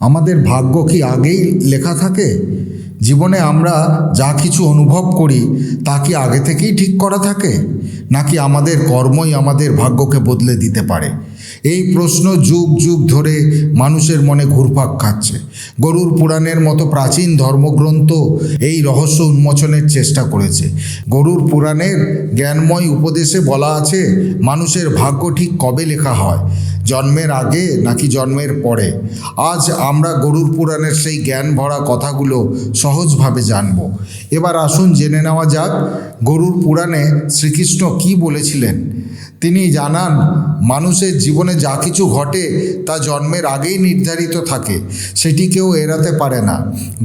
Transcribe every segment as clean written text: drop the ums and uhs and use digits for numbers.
আমাদের ভাগ্য কি আগেই লেখা থাকে? জীবনে আমরা যা কিছু অনুভব করি তা কি আগে থেকেই ঠিক করা থাকে, নাকি আমাদের কর্মই আমাদের ভাগ্যকে বদলে দিতে পারে? এই প্রশ্ন যুগ যুগ ধরে মানুষের মনে ঘুরপাক খাচ্ছে। গরুড় পুরাণের মতো প্রাচীন ধর্মগ্রন্থ এই রহস্য উন্মোচনের চেষ্টা করেছে। গরুড় পুরাণের জ্ঞানময় উপদেশে বলা আছে, মানুষের ভাগ্য ঠিক কবে লেখা হয়, জন্মের আগে নাকি জন্মের পরে? আজ আমরা গরুড় পুরাণের সেই জ্ঞান ভরা কথাগুলো সহজভাবে জানব। এবার আসুন জেনে নেওয়া যাক গরুড় পুরাণে শ্রীকৃষ্ণ কি বলেছিলেন। তিনি জানান, মানুষের জীবনে যা কিছু ঘটে তা জন্মের আগেই নির্ধারিত থাকে, সেটি কেউ এড়াতে পারে না।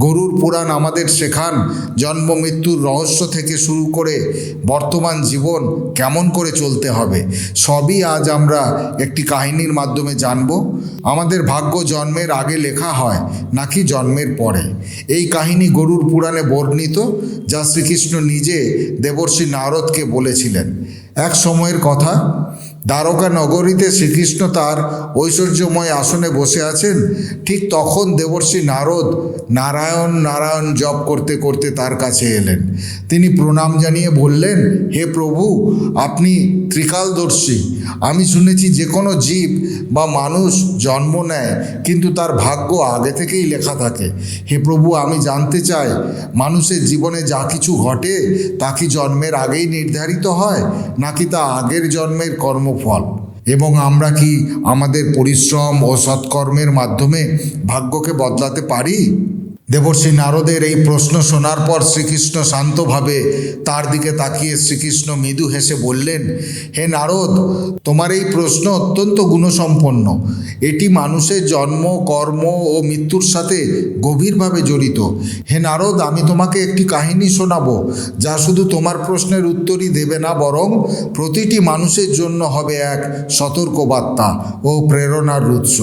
গরুড় পুরাণ আমাদের শেখান, জন্ম মৃত্যুর রহস্য থেকে শুরু করে বর্তমান জীবন কেমন করে চলতে হবে, সবই আজ আমরা একটি কাহিনীর মাধ্যমে জানব। আমাদের ভাগ্য জন্মের আগে লেখা হয় নাকি জন্মের পরে? এই কাহিনী গরুড় পুরাণে বর্ণিত, যা শ্রীকৃষ্ণ নিজে দেবর্ষি নারদকে বলেছিলেন। এক সময়ের কথা, দ্বারকা নগরীতে শ্রীকৃষ্ণ তার ঐশ্বর্যময় আসনে বসে আছেন। ঠিক তখন দেবর্ষি নারদ নারায়ণ নারায়ণ জপ করতে করতে তার কাছে এলেন। তিনি প্রণাম জানিয়ে বললেন, হে প্রভু, আপনি ত্রিকালদর্শী। আমি শুনেছি যে কোনো জীব বা মানুষ জন্ম নেয়, কিন্তু তার ভাগ্য আগে থেকেই লেখা থাকে। হে প্রভু, আমি জানতে চাই, মানুষের জীবনে যা কিছু ঘটে তা কি জন্মের আগেই নির্ধারিত হয়, নাকি তা আগের জন্মের কর্মফল? এবং আমরা কি আমাদের পরিশ্রম ও সৎকর্মের মাধ্যমে ভাগ্যকে বদলাতে পারি? দেবর্ষি নারদের এই প্রশ্ন শোনার পর শ্রীকৃষ্ণ শান্তভাবে তার দিকে তাকিয়ে শ্রীকৃষ্ণ মৃদু হেসে বললেন, হে নারদ, তোমার এই প্রশ্ন অত্যন্ত গুণসম্পন্ন। এটি মানুষের জন্ম, কর্ম ও মৃত্যুর সাথে গভীরভাবে জড়িত। হে নারদ, আমি তোমাকে একটি কাহিনী শোনাবো, যা শুধু তোমার প্রশ্নের উত্তরই দেবে না, বরং প্রতিটি মানুষের জন্য হবে এক সতর্কবার্তা ও প্রেরণার উৎস।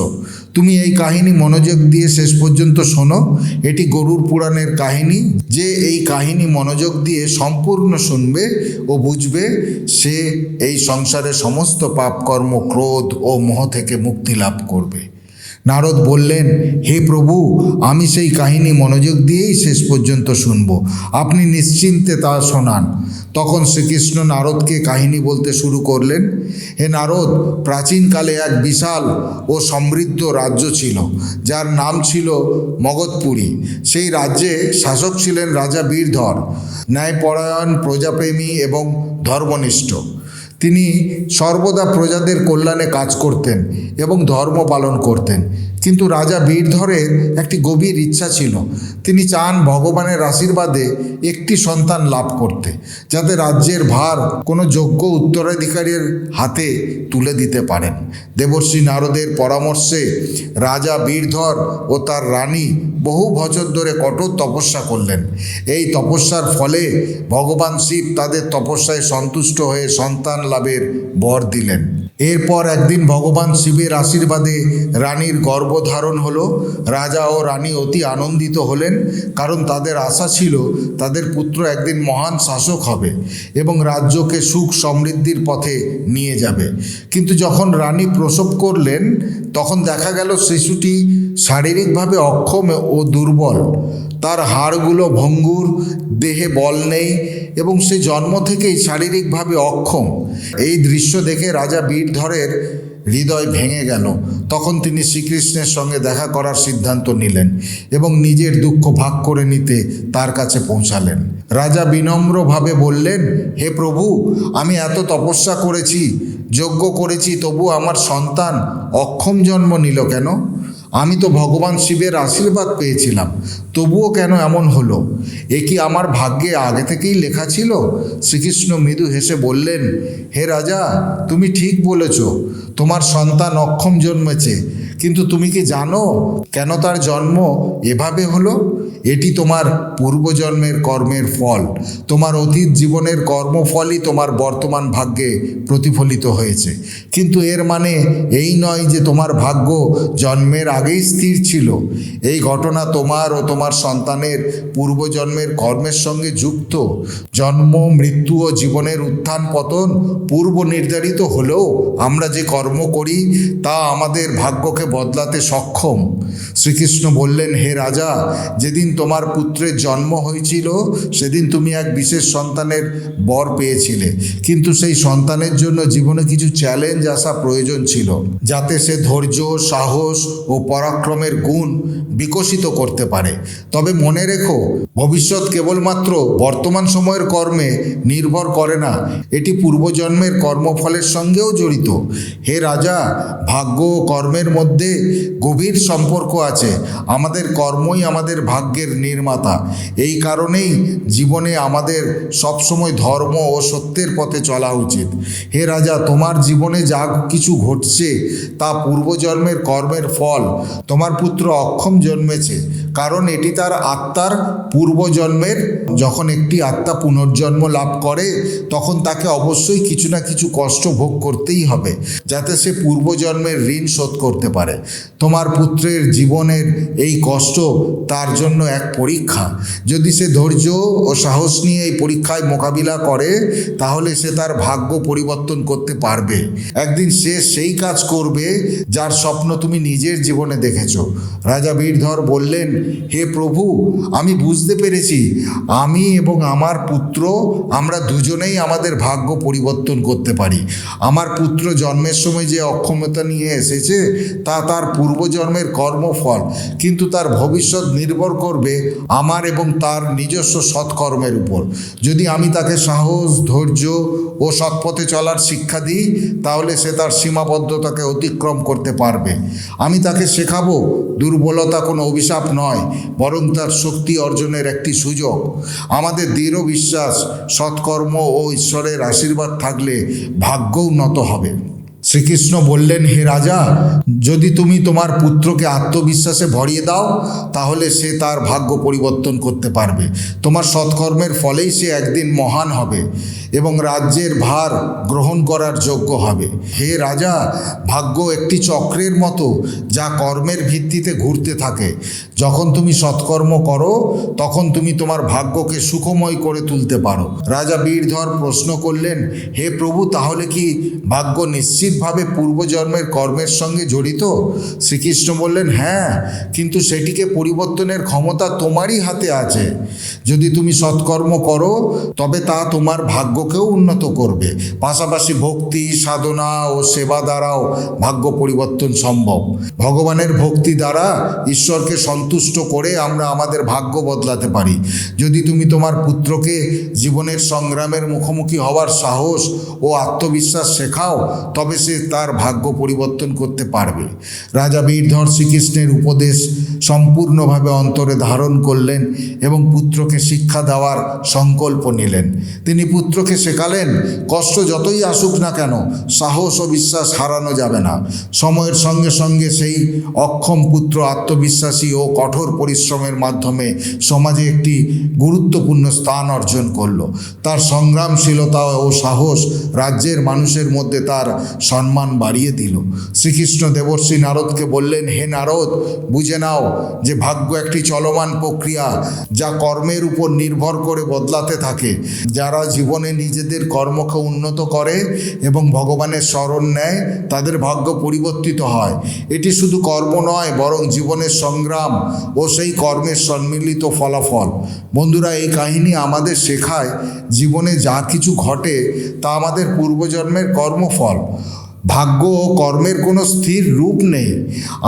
তুমি এই কাহিনী মনোযোগ দিয়ে শেষ পর্যন্ত শোনো। এটি গরুড় পুরাণের কাহিনী। যে এই কাহিনী মনোযোগ দিয়ে সম্পূর্ণ শুনবে ও বুঝবে, সে এই সংসারে সমস্ত পাপকর্ম, ক্রোধ ও মোহ থেকে মুক্তি লাভ করবে। নারদ বললেন, হে প্রভু, আমি সেই কাহিনী মনোযোগ দিয়েই শেষ পর্যন্ত শুনব, আপনি নিশ্চিন্তে তা শোনান। তখন শ্রীকৃষ্ণ নারদকে কাহিনী বলতে শুরু করলেন। হে নারদ, প্রাচীনকালে এক বিশাল ও সমৃদ্ধ রাজ্য ছিল, যার নাম ছিল মগধপুরী। সেই রাজ্যে শাসক ছিলেন রাজা বীরধর, ন্যায়পরায়ণ, প্রজাপ্রেমী এবং ধর্মনিষ্ঠ। তিনি সর্বদা প্রজাদের কল্যাণে কাজ করতেন এবং ধর্ম পালন করতেন। কিন্তু রাজা বীরধরের একটি গভীর ইচ্ছা ছিল। তিনি চান ভগবানের আশীর্বাদে একটি সন্তান লাভ করতে, যাতে রাজ্যের ভার কোনো যোগ্য উত্তরাধিকারীর হাতে তুলে দিতে পারেন। দেবর্ষি নারদের পরামর্শে রাজা বীরধর ও তার রানী বহু বছর ধরে কঠোর তপস্যা করলেন। এই তপস্যার ফলে ভগবান শিব তাদের তপস্যায় সন্তুষ্ট হয়ে সন্তান লাভের বর দিলেন। এরপর একদিন ভগবান শিবের আশীর্বাদে রানীর গর্ভধারণ হলো। রাজা ও রানী অতি আনন্দিত হলেন, কারণ তাদের আশা ছিল তাদের পুত্র একদিন মহান শাসক হবে এবং রাজ্যকে সুখ সমৃদ্ধির পথে নিয়ে যাবে। কিন্তু যখন রানী প্রসব করলেন, তখন দেখা গেল শিশুটি শারীরিকভাবে অক্ষম ও দুর্বল। তার হাড়গুলো ভঙ্গুর, দেহে বল নেই এবং সে জন্ম থেকেই শারীরিকভাবে অক্ষম। এই দৃশ্য দেখে রাজা বীরধরের হৃদয় ভেঙে গেল। তখন তিনি শ্রীকৃষ্ণের সঙ্গে দেখা করার সিদ্ধান্ত নিলেন এবং নিজের দুঃখ ভাগ করে নিতে তার কাছে পৌঁছালেন। রাজা বিনম্রভাবে বললেন, হে প্রভু, আমি এত তপস্যা করেছি, যজ্ঞ করেছি, তবু আমার সন্তান অক্ষম জন্ম নিল কেন? আমি তো ভগবান শিবের আশীর্বাদ পেয়েছিলাম, তবুও কেন এমন হলো? এ কি আমার ভাগ্যে আগে থেকেই লেখা ছিল? শ্রীকৃষ্ণ মৃদু হেসে বললেন, হে রাজা, তুমি ঠিক বলেছ, তোমার সন্তান অক্ষম জন্মেছে, কিন্তু তুমি কি জানো কেন তার জন্ম এভাবে হলো? এটি তোমার পূর্বজন্মের কর্মের ফল। তোমার অতীত জীবনের কর্মফলই তোমার বর্তমান ভাগ্যে প্রতিফলিত হয়েছে। কিন্তু এর মানে এই নয় যে তোমার ভাগ্য জন্মের আগেই স্থির ছিল। এই ঘটনা তোমার ও তোমার সন্তানের পূর্বজন্মের কর্মের সঙ্গে যুক্ত। জন্ম, মৃত্যু ও জীবনের উত্থান পতন পূর্ব নির্ধারিত হলেও আমরা যে কর্ম করি তা আমাদের ভাগ্যকে বদলাতে সক্ষম। শ্রীকৃষ্ণ বললেন, হে রাজা, যেদিন তোমার পুত্রের জন্ম হয়েছিল সেদিন তুমি এক বিশেষ সন্তানের বর পেয়েছিলে, কিন্তু সেই সন্তানের জন্য জীবনে কিছু চ্যালেঞ্জ আসা প্রয়োজন ছিল, যাতে সে ধৈর্য, সাহস ও পরাক্রমের গুণ বিকশিত করতে পারে। তবে মনে রেখো, ভবিষ্যৎ কেবলমাত্র বর্তমান সময়ের কর্মে নির্ভর করে না, এটি পূর্বজন্মের কর্মফলের সঙ্গেও জড়িত। হে রাজা, ভাগ্য ও কর্মের মধ্যে গভীর সম্পর্ক আছে। আমাদের কর্মই আমাদের ভাগ্যের নির্মাতা। এই কারণেই জীবনে আমাদের সবসময় ধর্ম ও সত্যের পথে চলা উচিত। হে রাজা, তোমার জীবনে যা কিছু ঘটছে তা পূর্বজন্মের কর্মের ফল। তোমার পুত্র অক্ষম জন্মেছে কারণ এটি তার আত্মার পূর্বজন্মের। যখন একটি আত্মা পুনর্জন্ম লাভ করে তখন তাকে অবশ্যই কিছু না কিছু কষ্ট ভোগ করতেই হবে, যাতে সে পূর্বজন্মের ঋণ শোধ করতে পারে। তোমার পুত্রের জীবনের এই কষ্ট তার জন্য এক পরীক্ষা। যদি সে ধৈর্য ও সাহস নিয়ে এই পরীক্ষায় মোকাবিলা করে তাহলে সে তার ভাগ্য পরিবর্তন করতে পারবে। একদিন সে সেই কাজ করবে যার স্বপ্ন তুমি নিজের জীবনে দেখেছ। রাজা বীরধর বললেন, হে প্রভু, আমি বুঝতে পেরেছি আমি এবং আমার পুত্র, আমরা দুজনেই আমাদের ভাগ্য পরিবর্তন করতে পারি। আমার পুত্র জন্মের সময় যে অক্ষমতা নিয়ে এসেছে তা তার পূর্বজন্মের কর্মফল, কিন্তু তার ভবিষ্যৎ নির্ভর করবে আমার এবং তার নিজস্ব সৎকর্মের উপর। যদি আমি তাকে সাহস, ধৈর্য ও সৎপথে চলার শিক্ষা দিই তাহলে সে তার সীমাবদ্ধতাকে অতিক্রম করতে পারবে। আমি তাকে শেখাবো দুর্বলতা কোনো অভিশাপ নয়, বরং তার শক্তি অর্জনের একটি সুযোগ। আমাদের দৃঢ় বিশ্বাস, সৎকর্ম ও ঈশ্বরের আশীর্বাদ থাকলে ভাগ্যও নত হবে। শ্রীকৃষ্ণ বললেন, হে রাজা, যদি তুমি তোমার পুত্রকে আত্মবিশ্বাসে ভরিয়ে দাও তাহলে সে তার ভাগ্য পরিবর্তন করতে পারবে। তোমার সৎকর্মের ফলেই সে একদিন মহান হবে এবং রাজ্যের ভার গ্রহণ করার যোগ্য হবে। হে রাজা, ভাগ্য একটি চক্রের মতো যা কর্মের ভিত্তিতে ঘুরতে থাকে। যখন তুমি সৎকর্ম করো তখন তুমি তোমার ভাগ্যকে সুখময় করে তুলতে পারো। রাজা বীরধর প্রশ্ন করলেন, হে প্রভু, তাহলে কি ভাগ্য নিশ্চিতভাবে পূর্বজন্মের কর্মের সঙ্গে জড়িত? শ্রীকৃষ্ণ বললেন, হ্যাঁ, কিন্তু সেটিকে পরিবর্তনের ক্ষমতা তোমারই হাতে আছে। যদি তুমি সৎকর্ম করো তবে তা তোমার ভাগ্যকেও উন্নত করবে। পাশাপাশি ভক্তি, সাধনা ও সেবা দ্বারাও ভাগ্য পরিবর্তন সম্ভব। ভগবানের ভক্তি দ্বারা ঈশ্বরকে সন্তুষ্ট করে আমরা আমাদের ভাগ্য বদলাতে পারি। যদি তুমি তোমার পুত্রকে জীবনের সংগ্রামের মুখোমুখি হওয়ার সাহস ও আত্মবিশ্বাস শেখাও তবে সে তার ভাগ্য পরিবর্তন করতে পারবে। রাজা বীরধর শ্রীকৃষ্ণের উপদেশ সম্পূর্ণভাবে অন্তরে ধারণ করলেন এবং পুত্রকে শিক্ষা দেওয়ার সংকল্প নিলেন। তিনি পুত্রকে শেখালেন, কষ্ট যতই আসুক না কেন সাহস ও বিশ্বাস হারানো যাবে না। সময়ের সঙ্গে সঙ্গে সেই অক্ষম পুত্র আত্মবিশ্বাসী ও কঠোর পরিশ্রমের মাধ্যমে সমাজে একটি গুরুত্বপূর্ণ স্থান অর্জন করল। তার সংগ্রামশীলতা ও সাহস রাজ্যের মানুষের মধ্যে তার সম্মান বাড়িয়ে দিল। শ্রীকৃষ্ণ দেবর্ষি নারদকে বললেন, হে নারদ, বুঝে নাও যে ভাগ্য একটি চলমান প্রক্রিয়া যা কর্মের উপর নির্ভর করে বদলাতে থাকে। যারা জীবনে নিজেদের কর্মকে উন্নত করে এবং ভগবানের শরণ নেয় তাদের ভাগ্য পরিবর্তিত হয়। এটি শুধু কর্ম নয়, বরং জীবনের সংগ্রাম ও সেই কর্মের সম্মিলিত ফলাফল। বন্ধুরা, এই কাহিনী আমাদের শেখায় জীবনে যা কিছু ঘটে তা আমাদের পূর্বজন্মের কর্মফল। ভাগ্য ও কর্মের কোনো স্থির রূপ নেই।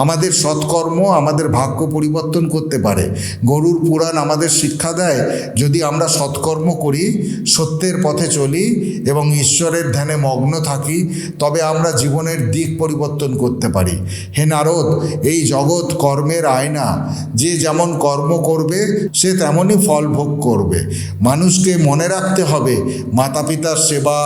আমাদের সৎকর্ম আমাদের ভাগ্য পরিবর্তন করতে পারে। গরুড় পুরাণ আমাদের শিক্ষা দেয়, যদি আমরা সৎকর্ম করি, সত্যের পথে চলি এবং ঈশ্বরের ধ্যানে মগ্ন থাকি তবে আমরা জীবনের দিক পরিবর্তন করতে পারি। হে নারদ, এই জগৎ কর্মের আয়না। যে যেমন কর্ম করবে সে তেমনই ফল ভোগ করবে। মানুষকে মনে রাখতে হবে, মাতা পিতার সেবা,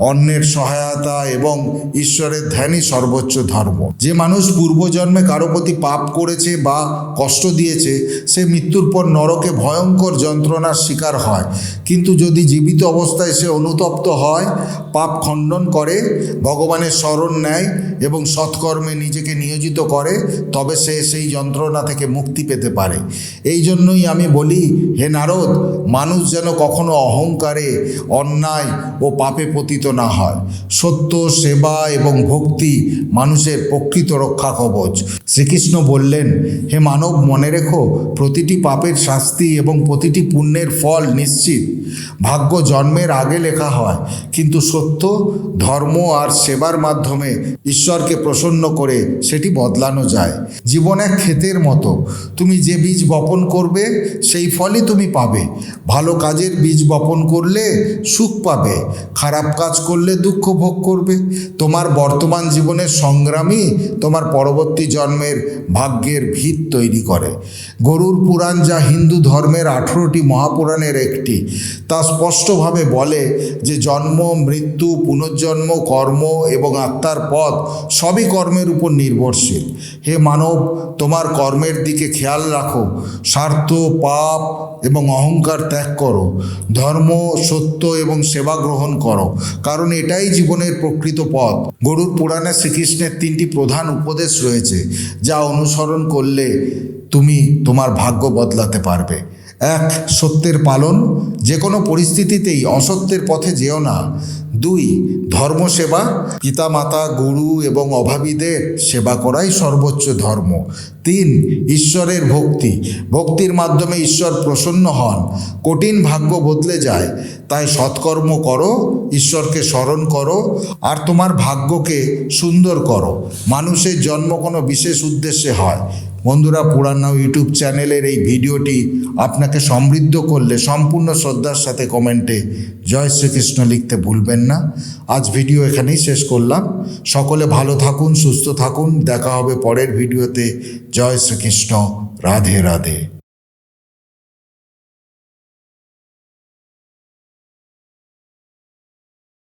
অন্যের সহায়তা এবং ঈশ্বরের ধ্যানই সর্বোচ্চ ধর্ম। যে মানুষ পূর্বজন্মে কারো প্রতি পাপ করেছে বা কষ্ট দিয়েছে সে মৃত্যুর পর নরকে ভয়ঙ্কর যন্ত্রণার শিকার হয়। কিন্তু যদি জীবিত অবস্থায় সে অনুতপ্ত হয়, পাপ খণ্ডন করে, ভগবানের শরণ নেয় এবং সৎকর্মে নিজেকে নিয়োজিত করে তবে সে সেই যন্ত্রণা থেকে মুক্তি পেতে পারে। এই জন্যই আমি বলি, হে নারদ, মানুষ যেন কখনো অহংকারে, অন্যায় ও পাপে পতিত না হয়। সত্য, সেবা এবং ভক্তি মানুষের প্রকৃত রক্ষা কবচ। শ্রীকৃষ্ণ বললেন, হে মানব, মনে রেখো, প্রতিটি পাপের শাস্তি এবং প্রতিটি পুণ্যের ফল নিশ্চিত। ভাগ্য জন্মের আগে লেখা হয়, কিন্তু সত্য, ধর্ম আর সেবার মাধ্যমে ঈশ্বরকে প্রসন্ন করে সেটি বদলানো যায়। জীবন এক ক্ষেতের মতো, তুমি যে বীজ বপন করবে সেই ফলই তুমি পাবে। ভালো কাজের বীজ বপন করলে সুখ পাবে, খারাপ কাজ করলে দুঃখ ভোগ করবে। তোমার বর্তমান জীবনের সংগ্রামই তোমার পরবর্তী জন্মের ভাগ্যের ভিত তৈরি করে। গরুড় পুরাণ, যা হিন্দু ধর্মের 18টি মহাপুরাণের একটি, তা স্পষ্টভাবে বলে যে জন্ম, মৃত্যু, পুনর্জন্ম, কর্ম এবং আত্মার পথ সবই কর্মের উপর নির্ভরশীল। হে মানব, তোমার কর্মের দিকে খেয়াল রাখো। স্বার্থ, পাপ এবং অহংকার ত্যাগ করো। ধর্ম, সত্য এবং সেবা গ্রহণ করো, কারণ এটাই জীবনের প্রকৃত পথ। গরুড় পুরাণে শ্রীকৃষ্ণের 3টি প্রধান উপদেশ রয়েছে, যা অনুসরণ করলে তুমি তোমার ভাগ্য বদলাতে পারবে। 1. সত্যের পালন, যে কোনো পরিস্থিতিতেই অসত্যের পথে যেও না। 2. ধর্মসেবা, পিতামাতা, গুরু এবং অভাবীদের সেবা করাই সর্বোচ্চ ধর্ম। 3. ঈশ্বরের ভক্তি, ভক্তির মাধ্যমে ঈশ্বর প্রসন্ন হন। কঠিন ভাগ্য বদলে যায়, তাই সৎকর্ম করো, ঈশ্বরকে স্মরণ করো আর তোমার ভাগ্যকে সুন্দর করো। মানুষের জন্ম কোনো বিশেষ উদ্দেশ্যে হয়। বন্ধুরা, পুরাণ নাও ইউটিউব চ্যানেলের এই ভিডিওটি আপনাকে সমৃদ্ধ করলে সম্পূর্ণ শ্রদ্ধার সাথে কমেন্টে জয় শ্রীকৃষ্ণ লিখতে ভুলবেন না। আজ ভিডিও এখানেই শেষ করলাম। সকলে ভালো থাকুন, সুস্থ থাকুন। দেখা হবে পরের ভিডিওতে। জয় শ্রীকৃষ্ণ। রাধে রাধে।